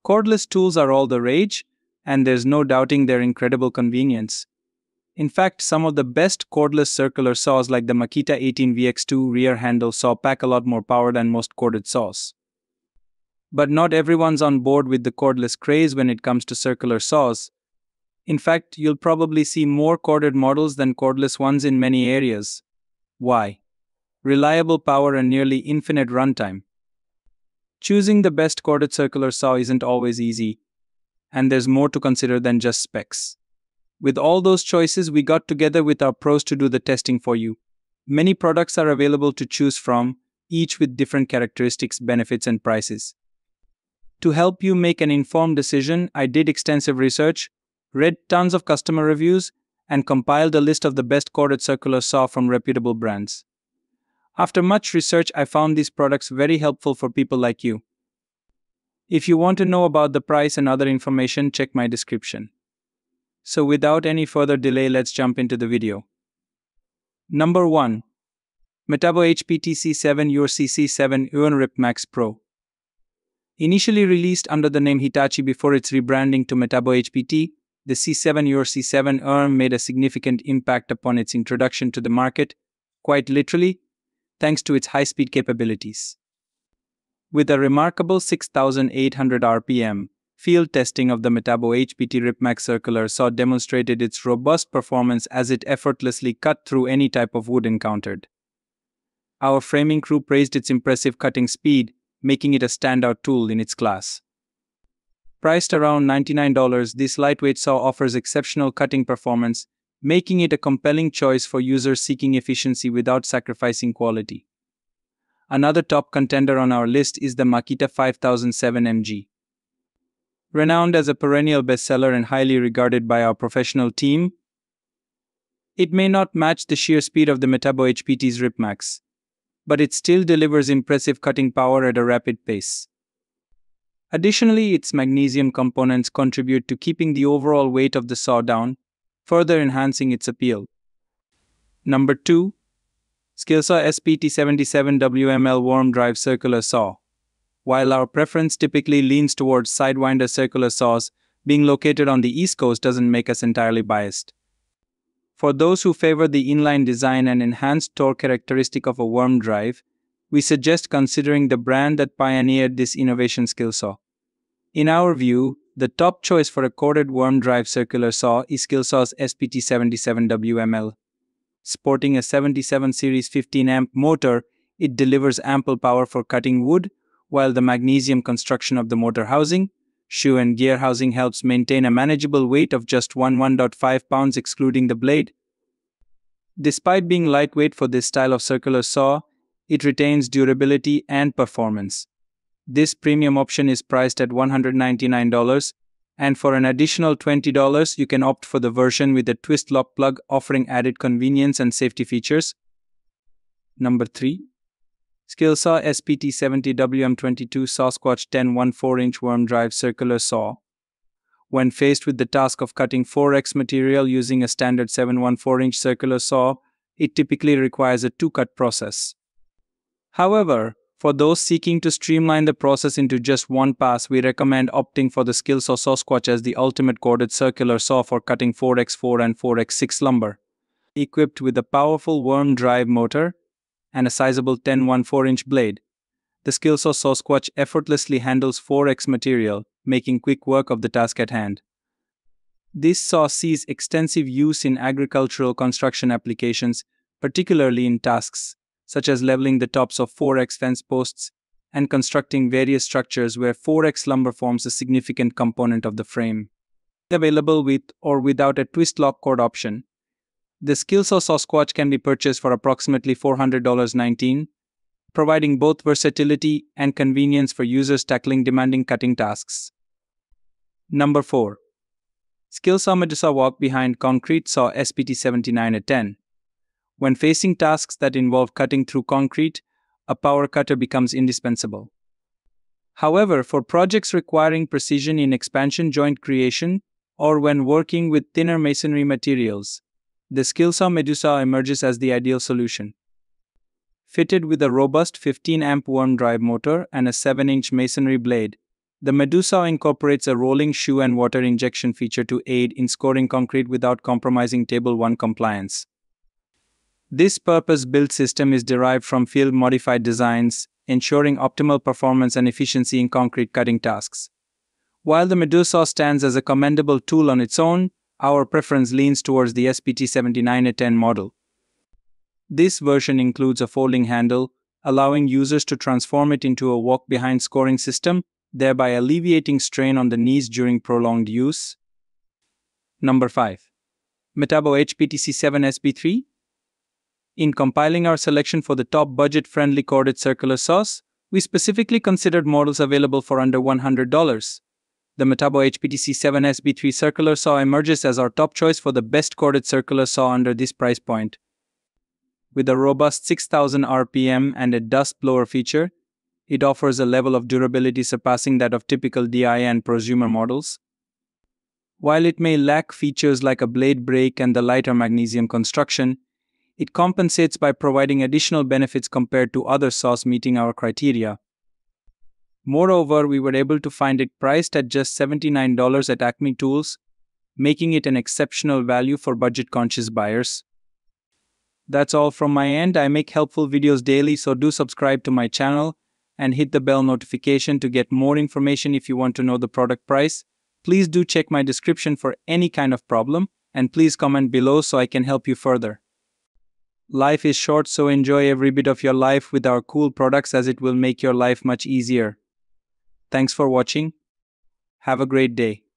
Cordless tools are all the rage, and there's no doubting their incredible convenience. In fact, some of the best cordless circular saws like the Makita 18VX2 rear handle saw pack a lot more power than most corded saws. But not everyone's on board with the cordless craze when it comes to circular saws. In fact, you'll probably see more corded models than cordless ones in many areas. Why? Reliable power and nearly infinite runtime. Choosing the best corded circular saw isn't always easy, and there's more to consider than just specs. With all those choices, we got together with our pros to do the testing for you. Many products are available to choose from, each with different characteristics, benefits, and prices. To help you make an informed decision, I did extensive research, read tons of customer reviews, and compiled a list of the best corded circular saw from reputable brands. After much research, I found these products very helpful for people like you. If you want to know about the price and other information, check my description. So without any further delay, let's jump into the video. Number 1. Metabo HPT C7 Your CC7 UN Rip Max Pro. Initially released under the name Hitachi before its rebranding to Metabo HPT, the C7 Your C7 URM made a significant impact upon its introduction to the market, quite literally, thanks to its high-speed capabilities. With a remarkable 6,800 RPM, field testing of the Metabo HPT RipMax circular saw demonstrated its robust performance as it effortlessly cut through any type of wood encountered. Our framing crew praised its impressive cutting speed, making it a standout tool in its class. Priced around $99, this lightweight saw offers exceptional cutting performance, making it a compelling choice for users seeking efficiency without sacrificing quality. Another top contender on our list is the Makita 5007 MG. Renowned as a perennial bestseller and highly regarded by our professional team, it may not match the sheer speed of the Metabo HPT's RipMax, but it still delivers impressive cutting power at a rapid pace. Additionally, its magnesium components contribute to keeping the overall weight of the saw down, further enhancing its appeal. Number 2. Skilsaw SPT77 WML Worm Drive Circular Saw. While our preference typically leans towards sidewinder circular saws, being located on the East Coast doesn't make us entirely biased. For those who favor the inline design and enhanced torque characteristic of a worm drive, we suggest considering the brand that pioneered this innovation, Skilsaw. In our view, the top choice for a corded worm drive circular saw is Skilsaw's SPT77 WML. Sporting a 77 series 15 amp motor, it delivers ample power for cutting wood, while the magnesium construction of the motor housing, shoe and gear housing helps maintain a manageable weight of just 1.5 pounds excluding the blade. Despite being lightweight for this style of circular saw, it retains durability and performance. This premium option is priced at $199, and for an additional $20, you can opt for the version with a twist lock plug offering added convenience and safety features. Number 3. Skilsaw SPT70 WM22 Sasquatch 10 1/4-inch Worm Drive Circular Saw. When faced with the task of cutting 4x material using a standard 7 1/4-inch circular saw, it typically requires a two-cut process. However, for those seeking to streamline the process into just one pass, we recommend opting for the Skilsaw Sasquatch as the ultimate corded circular saw for cutting 4x4 and 4x6 lumber. Equipped with a powerful worm drive motor and a sizable 10 1/4-inch blade, the Skilsaw Sasquatch effortlessly handles 4x material, making quick work of the task at hand. This saw sees extensive use in agricultural construction applications, particularly in tasks such as leveling the tops of 4x fence posts and constructing various structures where 4x lumber forms a significant component of the frame. Available with or without a twist lock cord option, the Skilsaw Sasquatch can be purchased for approximately $400.19, providing both versatility and convenience for users tackling demanding cutting tasks. Number 4. Skilsaw Medusa Walk Behind Concrete Saw SPT79A10. When facing tasks that involve cutting through concrete, a power cutter becomes indispensable. However, for projects requiring precision in expansion joint creation or when working with thinner masonry materials, the Skilsaw Medusa emerges as the ideal solution. Fitted with a robust 15 amp worm drive motor and a 7-inch masonry blade, The Medusa incorporates a rolling shoe and water injection feature to aid in scoring concrete without compromising Table 1 compliance. This purpose-built system is derived from field-modified designs, ensuring optimal performance and efficiency in concrete cutting tasks. While the Medusa stands as a commendable tool on its own, our preference leans towards the SPT79A10 model. This version includes a folding handle, allowing users to transform it into a walk-behind scoring system, thereby alleviating strain on the knees during prolonged use. Number 5. Metabo HPTC7SB3. In compiling our selection for the top budget-friendly corded circular saws, we specifically considered models available for under $100. The Metabo HPTC7SB3 circular saw emerges as our top choice for the best corded circular saw under this price point. With a robust 6000 RPM and a dust blower feature, it offers a level of durability surpassing that of typical DI and prosumer models. While it may lack features like a blade brake and the lighter magnesium construction, it compensates by providing additional benefits compared to other saws meeting our criteria. Moreover, we were able to find it priced at just $79 at Acme Tools, making it an exceptional value for budget-conscious buyers. That's all from my end. I make helpful videos daily, so do subscribe to my channel and hit the bell notification to get more information. If you want to know the product price, please do check my description for any kind of problem, and please comment below so I can help you further. Life is short, so enjoy every bit of your life with our cool products, as it will make your life much easier. Thanks for watching. Have a great day.